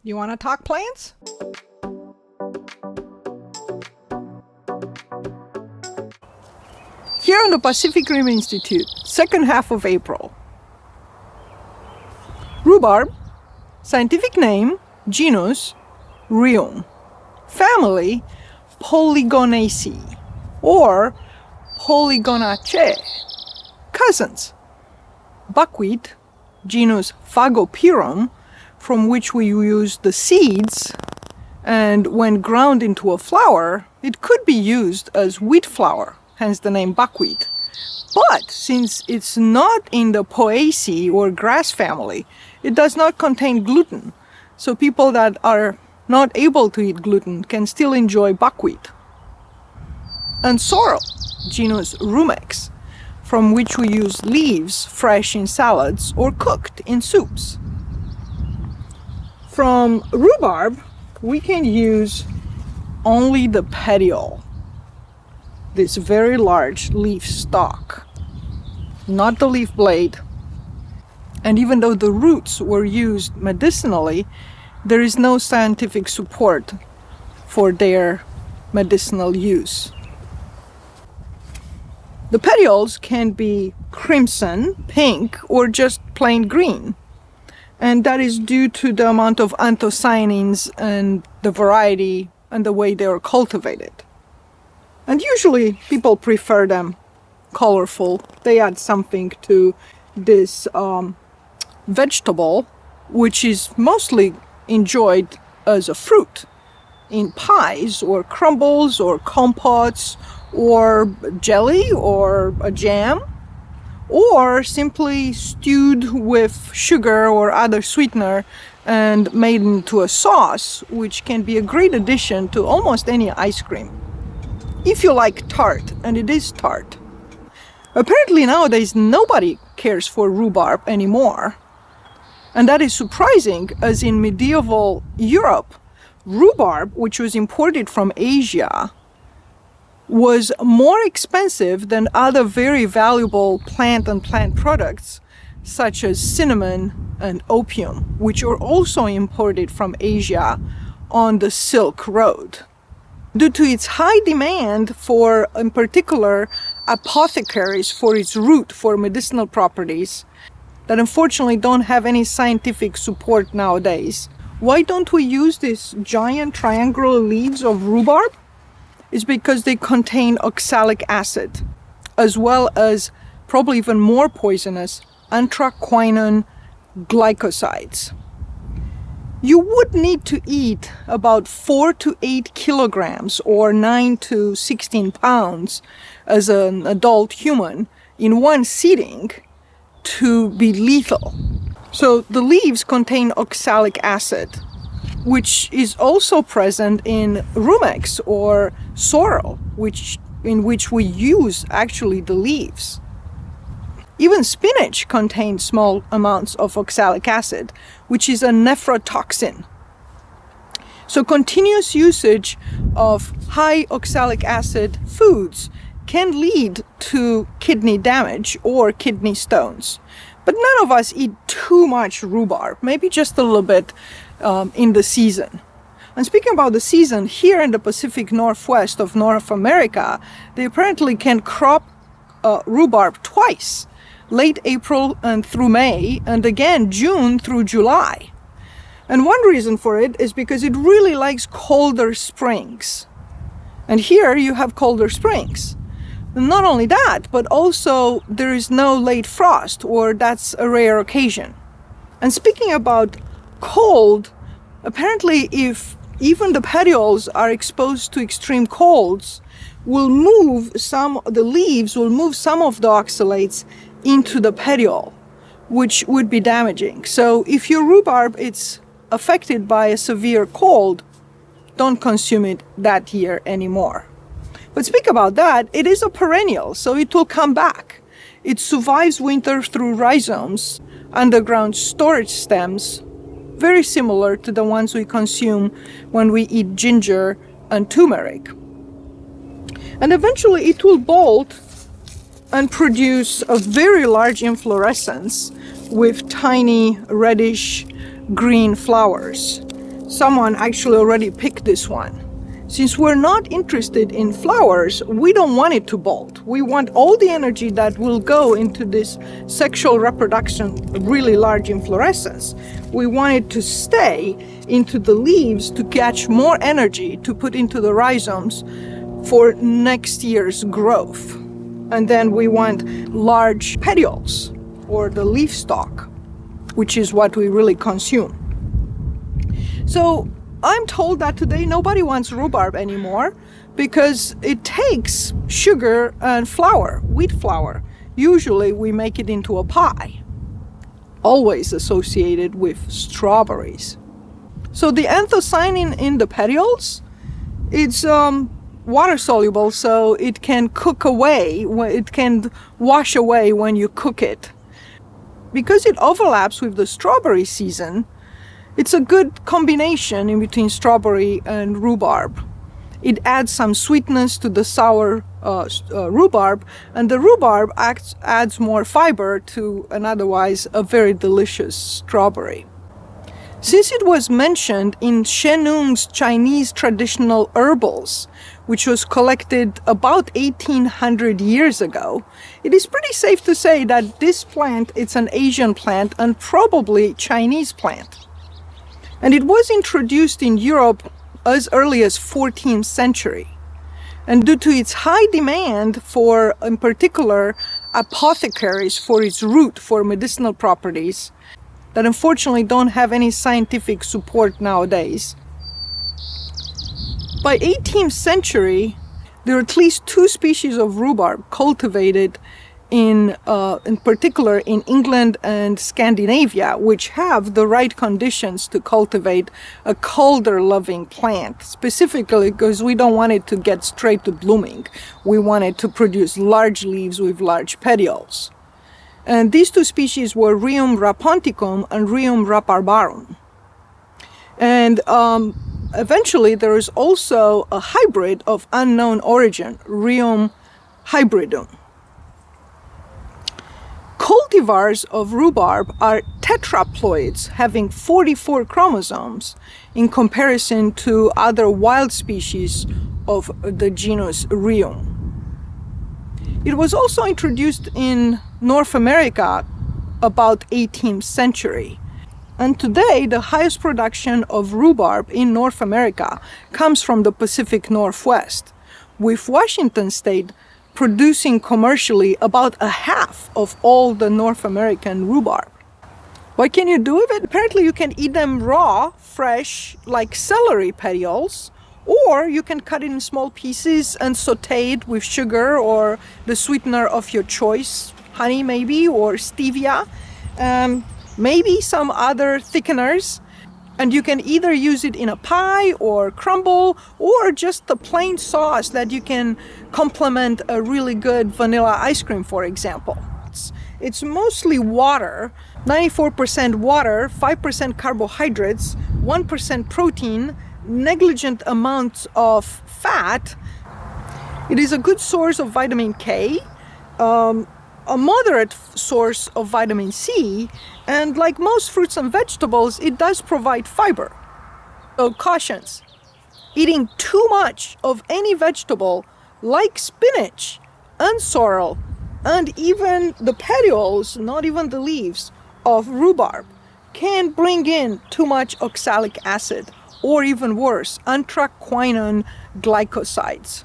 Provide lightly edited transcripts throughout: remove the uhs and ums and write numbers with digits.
You want to talk plants? Here on the Pacific Rim Institute, second half of April. Rhubarb, scientific name, genus, Rheum. Family, Polygonaceae, or Polygonaceae. Cousins, buckwheat, genus Phagopirum, from which we use the seeds, and when ground into a flour, it could be used as wheat flour, hence the name buckwheat. But since it's not in the Poaceae or grass family, it does not contain gluten, so people that are not able to eat gluten can still enjoy buckwheat. And sorrel, genus Rumex, from which we use leaves fresh in salads or cooked in soups. From rhubarb, we can use only the petiole, this very large leaf stalk, not the leaf blade. And even though the roots were used medicinally, there is no scientific support for their medicinal use. The petioles can be crimson, pink, or just plain green. And that is due to the amount of anthocyanins and the variety and the way they are cultivated. And usually people prefer them colorful. They add something to this vegetable, which is mostly enjoyed as a fruit in pies or crumbles or compotes or jelly or a jam, or simply stewed with sugar or other sweetener and made into a sauce, which can be a great addition to almost any ice cream. If you like tart, and it is tart. Apparently nowadays nobody cares for rhubarb anymore. And that is surprising, as in medieval Europe, rhubarb, which was imported from Asia, was more expensive than other very valuable plant and plant products, such as cinnamon and opium, which are also imported from Asia on the Silk Road. Due to its high demand for, in particular, apothecaries for its root for medicinal properties, that unfortunately don't have any scientific support nowadays. Why don't we use these giant triangular leaves of rhubarb? It's because they contain oxalic acid, as well as, probably even more poisonous, anthraquinone glycosides. You would need to eat about 4 to 8 kilograms or 9 to 16 pounds as an adult human in one sitting to be lethal. So the leaves contain oxalic acid, which is also present in rumex or sorrel, in which we use actually the leaves. Even spinach contains small amounts of oxalic acid, which is a nephrotoxin. So continuous usage of high oxalic acid foods can lead to kidney damage or kidney stones. But none of us eat too much rhubarb, maybe just a little bit in the season. And speaking about the season, here in the Pacific Northwest of North America, they apparently can crop rhubarb twice, late April and through May, and again June through July. And one reason for it is because it really likes colder springs. And here you have colder springs. And not only that, but also there is no late frost, or that's a rare occasion. And speaking about cold, apparently if even the petioles are exposed to extreme colds, the leaves will move some of the oxalates into the petiole, which would be damaging. So if your rhubarb is affected by a severe cold, don't consume it that year anymore. But speak about that, it is a perennial, so it will come back. It survives winter through rhizomes, underground storage stems, very similar to the ones we consume when we eat ginger and turmeric. And eventually it will bolt and produce a very large inflorescence with tiny reddish green flowers. Someone actually already picked this one. Since we're not interested in flowers, we don't want it to bolt. We want all the energy that will go into this sexual reproduction, really large inflorescence. We want it to stay into the leaves to catch more energy to put into the rhizomes for next year's growth. And then we want large petioles or the leaf stalk, which is what we really consume. So I'm told that today nobody wants rhubarb anymore because it takes sugar and flour, wheat flour. Usually we make it into a pie, always associated with strawberries. So the anthocyanin in the petioles, it's water soluble, so it can cook away, it can wash away when you cook it. Because it overlaps with the strawberry season, it's a good combination in between strawberry and rhubarb. It adds some sweetness to the sour rhubarb, and the rhubarb adds more fiber to an otherwise a very delicious strawberry. Since it was mentioned in Shenung's Chinese traditional herbals, which was collected about 1800 years ago, it is pretty safe to say that this plant is an Asian plant and probably Chinese plant. And it was introduced in Europe as early as 14th century. And due to its high demand for, in particular, apothecaries for its root for medicinal properties, that unfortunately don't have any scientific support nowadays. By 18th century, there are at least 2 species of rhubarb cultivated in particular in England and Scandinavia, which have the right conditions to cultivate a colder loving plant, specifically because we don't want it to get straight to blooming. We want it to produce large leaves with large petioles. And these 2 species were Rheum raponticum and Rheum rhubarbarum. And eventually there is also a hybrid of unknown origin, Rheum hybridum. Cultivars of rhubarb are tetraploids having 44 chromosomes in comparison to other wild species of the genus Rheum. It was also introduced in North America about 18th century. And today the highest production of rhubarb in North America comes from the Pacific Northwest, with Washington state producing commercially about a half of all the North American rhubarb. What can you do with it? Apparently you can eat them raw, fresh, like celery petioles, or you can cut it in small pieces and saute it with sugar or the sweetener of your choice, honey maybe, or stevia, maybe some other thickeners. And you can either use it in a pie or crumble or just the plain sauce that you can complement a really good vanilla ice cream, for example. It's mostly water, 94% water, 5% carbohydrates, 1% protein, negligent amounts of fat. It is a good source of vitamin K, a moderate source of vitamin C, and like most fruits and vegetables, it does provide fiber. So cautions: eating too much of any vegetable like spinach and sorrel and even the petioles, not even the leaves, of rhubarb can bring in too much oxalic acid, or even worse, anthraquinone glycosides.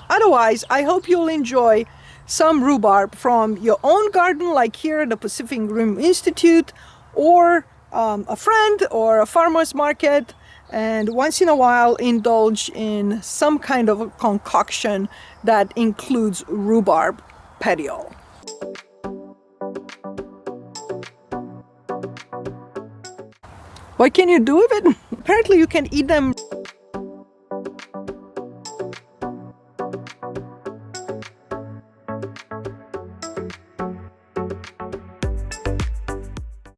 Otherwise, I hope you'll enjoy some rhubarb from your own garden, like here at the Pacific Rim Institute, or a friend or a farmer's market, and once in a while indulge in some kind of a concoction that includes rhubarb petiole. What can you do with it? Apparently you can eat them